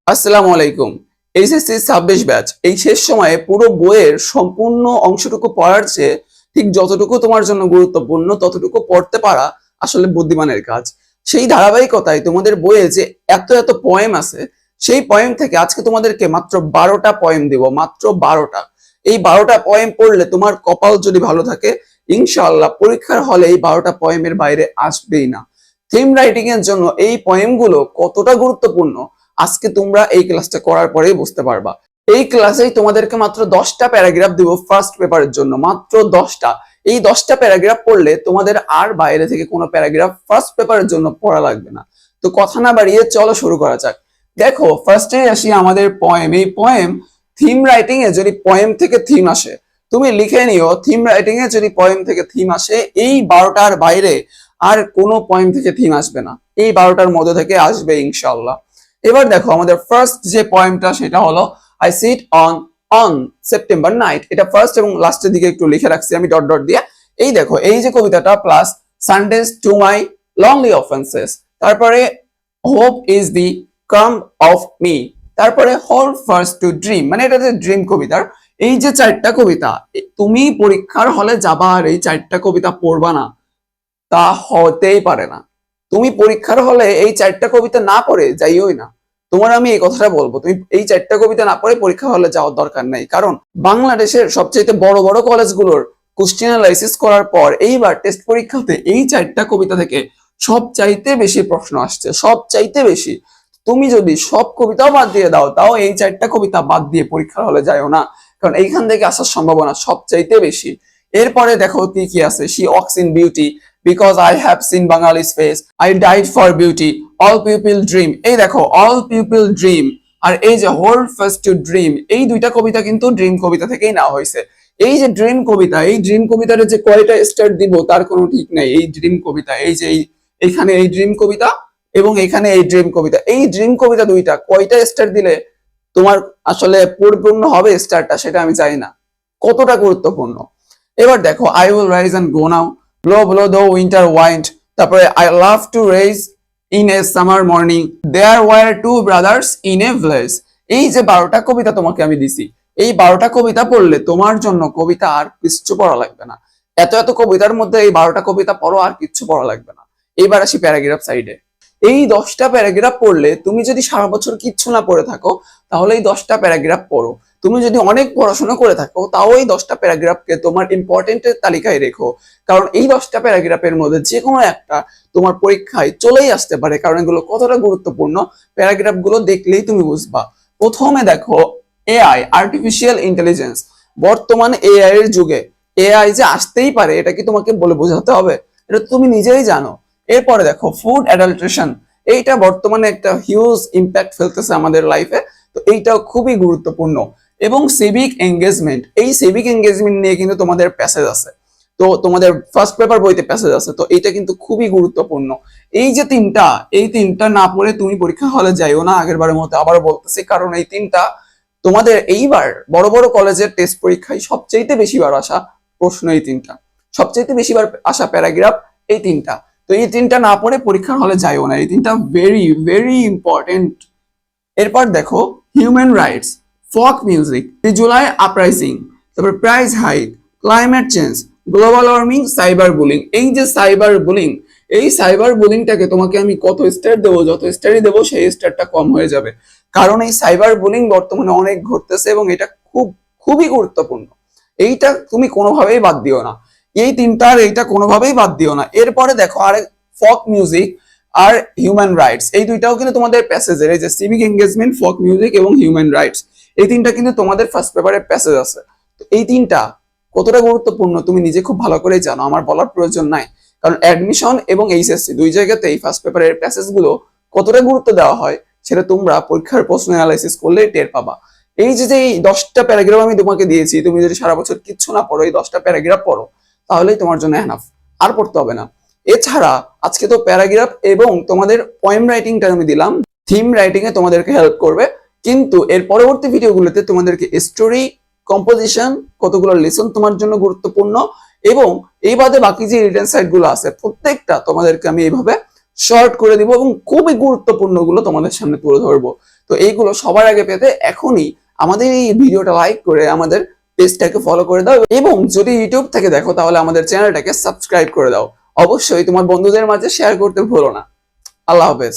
আসসালামু আলাইকুম। HSC 26 batch এই শেষ সময়ে পুরো বইয়ের সম্পূর্ণ অংশটুকু পড়ার চেয়ে ঠিক যতটুকু তোমার জন্য গুরুত্বপূর্ণ ততটুকু পড়তে পারা আসলে বুদ্ধিমানের কাজ। সেই ধারাবাহিকতায় তোমাদের বইয়ে যে এত এত পয়েম আছে, সেই পয়েম থেকে আজকে তোমাদেরকে মাত্র 12টা পয়েম দিব, মাত্র 12টা। এই 12টা পয়েম পড়লে তোমার কপাল যদি ভালো থাকে, ইনশাআল্লাহ পরীক্ষার হলে এই 12টা পয়েমের বাইরে আসবেই না। থিম রাইটিং এর জন্য এই পয়েমগুলো কতটা গুরুত্বপূর্ণ আজকে তোমরা এই ক্লাসটা করার পরেই বুঝতে পারবা। এই ক্লাসেই তোমাদেরকে মাত্র 10টা প্যারাগ্রাফ দিব ফার্স্ট পেপারের জন্য, মাত্র 10টা। এই 10টা প্যারাগ্রাফ পড়লে তোমাদের আর বাইরে থেকে কোনো প্যারাগ্রাফ ফার্স্ট পেপারের জন্য পড়া লাগবে না। তো কথা না বাড়িয়ে চলো শুরু করা যাক। দেখো, ফার্স্টে আসি আমাদের পয়েম। এই পয়েম থিম রাইটিং এ যদি পয়েম থেকে থিম আসে, তুমি লিখে নিও থিম রাইটিং এ যদি পয়েম থেকে থিম আসে, এই 12টার বাইরে আর কোনো পয়েম থেকে থিম আসবে না, এই 12টার মধ্যে থেকে আসবে ইনশাআল্লাহ। এবার দেখো আমাদের ফার্স্ট যে পয়েমটা সেটা হলো I sit on September night. এটা ফার্স্ট এবং লাস্টের দিকে একটু লিখে রাখছি আমি ডট ডট দিয়ে। এই দেখো, এই যে কবিতাটা plus Sundays to my lonely offences, তারপরে hope is the come of me, তারপরে হোল ফার্স্ট টু ড্রিম, মানে এটা যে ড্রিম কবিতার এই যে 4টা কবিতা, তুমি পরীক্ষার হলে যাবা আর এই 4টা কবিতা পড়বা না, তা হতেই পারে না। তুমি পরীক্ষার হলে এই 4টা কবিতা না পড়ে যাইওই না। তোমার আমি এই কথাটা বলবো, তুমি এই 4টা কবিতা না পড়ে পরীক্ষা হলে যাওয়ার দরকার নাই। কারণ বাংলাদেশের সবচেয়ে বড় বড় কলেজগুলোর কোশ্চেন অ্যানালাইসিস করার পর এইবার টেস্ট পরীক্ষাতে এই 4টা কবিতা থেকে সবচাইতে বেশি প্রশ্ন আসছে, সবচাইতে বেশি। তুমি যদি সব কবিতাও বাদ দিয়ে দাও, তাও এই 4টা কবিতা বাদ দিয়ে পরীক্ষার হলে যাইও না, কারণ এইখান থেকে আসার সম্ভাবনা সবচাইতে বেশি। এরপরে দেখো কি কি আছে, she walks in beauty, because I have seen Bangali's face, I died for beauty, all people dream। এই দেখো, all people dream আর এই যে hold fast to dream, এই দুইটা কবিতা কিন্তু ড্রিম কবিতা থেকেই নেওয়া হয়েছে। এই যে ড্রিম কবিতা, এই ড্রিম কবিতার যে কয়টা স্টার দিব তার কোনো ঠিক নাই। এই ড্রিম কবিতা, এই যে এইখানে এই ড্রিম কবিতা এবং এখানে এই ড্রিম কবিতা, এই ড্রিম কবিতা দুইটা কয়টা স্টার দিলে তোমার আসলে পরিপূর্ণ হবে স্টারটা, সেটা আমি জানি না কতটা গুরুত্বপূর্ণ। এবার দেখো, I will rise and go now, blow blow the winter wind, তারপরে I love to raise in a summer morning, there were two brothers in a village। এই যে 12টা কবিতা তোমাকে আমি দিছি, এই 12টা কবিতা পড়লে তোমার জন্য কবিতা আর কিচ্ছু পড়া লাগবে না। এত এত কবিতার মধ্যে এই 12টা কবিতা পড়ো, আর কিচ্ছু পড়া লাগবে না। এইবার আসি প্যারাগ্রাফ সাইডে। এই 10টা প্যারাগ্রাফ পড়লে তুমি যদি সারা বছর কিচ্ছু না পড়ে থাকো, তাহলে এই 10টা প্যারাগ্রাফ পড়ো। তুমি যদি অনেক পড়াশোনা করে থাকো, তাও এই 10টা প্যারাগ্রাফকে তোমার ইম্পর্টেন্টের তালিকায় রেখো, কারণ এই 10টা প্যারাগ্রাফের মধ্যে যে কোনো একটা তোমার পরীক্ষায় চলেই আসতে পারে। কারণ এগুলো কতটা গুরুত্বপূর্ণ প্যারাগ্রাফ গুলো দেখলেই তুমি বুঝবা। প্রথমে দেখো, এআই, আর্টিফিশিয়াল ইন্টেলিজেন্স। বর্তমান এআই এর যুগে এআই যে আসতেই পারে, এটা কি তোমাকে বলে বোঝাতে হবে? এটা তুমি নিজেই জানো। এরপরে দেখো, ফুড অ্যাডাল্ট্রেশন। এইটা বর্তমানে একটা হিউজ ইম্প্যাক্ট ফেলতেছে আমাদের লাইফে, তো এইটাও খুবই গুরুত্বপূর্ণ। এবং সিভিক এঙ্গেজমেন্ট, এই সিভিক এঙ্গেজমেন্ট নিয়ে কিন্তু তোমাদের প্যাসেজ আছে, তো তোমাদের ফার্স্ট পেপার বইতে প্যাসেজ আছে, তো এইটা কিন্তু খুবই গুরুত্বপূর্ণ। এই যে তিনটা, এই তিনটা না পড়ে তুমি পরীক্ষা হলে যাইও না, আগের বারের মতো আবারও বলতেছি, কারণ এই তিনটা তোমাদের এইবার বড় বড় কলেজের টেস্ট পরীক্ষায় সবচেয়ে বেশিবার আসা প্রশ্ন। এই তিনটা সবচেয়ে বেশিবার আসা প্যারাগ্রাফ এই তিনটা। তো এই তিনটা না পড়ে পরীক্ষার হলে যাইও না, এই তিনটা ভেরি ভেরি ইম্পর্টেন্ট। এরপর দেখো, হিউম্যান রাইটস, ফোক মিউজিক, দি জুলাই আপরাইজিং, তারপর price hike, climate change, global warming, cyber bullying. এই যে সাইবার বুলিং, এই সাইবার বুলিংটাকে তোমাকে আমি কত স্টার দেবো, যত স্টারই দেবো সেই স্টারটা কম হয়ে যাবে, কারণ এই সাইবার বুলিং বর্তমানে অনেক ঘটতেছে এবং এটা খুবই গুরুত্বপূর্ণ। এইটা তুমি কোনোভাবেই বাদ দিও না, এই তিনটার এইটা কোনোভাবেই বাদ দিও না। এরপরে দেখো, আর ফোক মিউজিক আর হিউম্যান রাইটস, এই দুইটাও কিন্তু তোমাদের প্যাসেজের, এই যে সিভিক এঙ্গেজমেন্ট, ফোক মিউজিক এবং হিউম্যান রাইটস, এই তিনটা কিন্তু তোমাদের ফার্স্ট পেপারের প্যাসেজ আছে। তো এই তিনটা কতটা গুরুত্বপূর্ণ তুমি নিজে খুব ভালো করেই জানো, আমার বলার প্রয়োজন নাই। কারণ অ্যাডমিশন এবং এইচএসসি দুই জায়গাতে এই ফার্স্ট পেপারের প্যাসেজ গুলো কতটা গুরুত্ব দেওয়া হয় সেটা তোমরা পরীক্ষার প্রশ্ন অ্যানালাইসিস করলে টের পাবা। এই যে এই 10টা প্যারাগ্রাফ আমি তোমাকে দিয়েছি, তুমি যদি সারা বছর কিচ্ছু না পড়ো, এই 10টা প্যারাগ্রাফ পড়ো, তাহলেই তোমার জন্য এনাফ, আর পড়তে হবে না। এছাড়া আজকে তো প্যারাগ্রাফ এবং তোমাদের পয়েম রাইটিংটা আমি দিলাম, থিম রাইটিং এ তোমাদেরকে হেল্প করবে, কিন্তু এর পরবর্তী ভিডিওগুলোতে তোমাদেরকে স্টোরি কম্পোজিশন, কতগুলো লেসন তোমার জন্য গুরুত্বপূর্ণ, এবং এই বাদে বাকি যে রিটেন সাইট গুলো আছে প্রত্যেকটা তোমাদেরকে আমি এইভাবে শর্ট করে দিব এবং খুবই গুরুত্বপূর্ণ গুলো তোমাদের সামনে তুলে ধরবো। তো এইগুলো সবার আগে পেতে এখনই আমাদের এই ভিডিওটা লাইক করে আমাদের পেজটাকে ফলো করে দাও, এবং যদি ইউটিউব থেকে দেখো তাহলে আমাদের চ্যানেলটাকে সাবস্ক্রাইব করে দাও। অবশ্যই তোমার বন্ধুদের মাঝে শেয়ার করতে ভুলো না। আল্লাহ হাফেজ।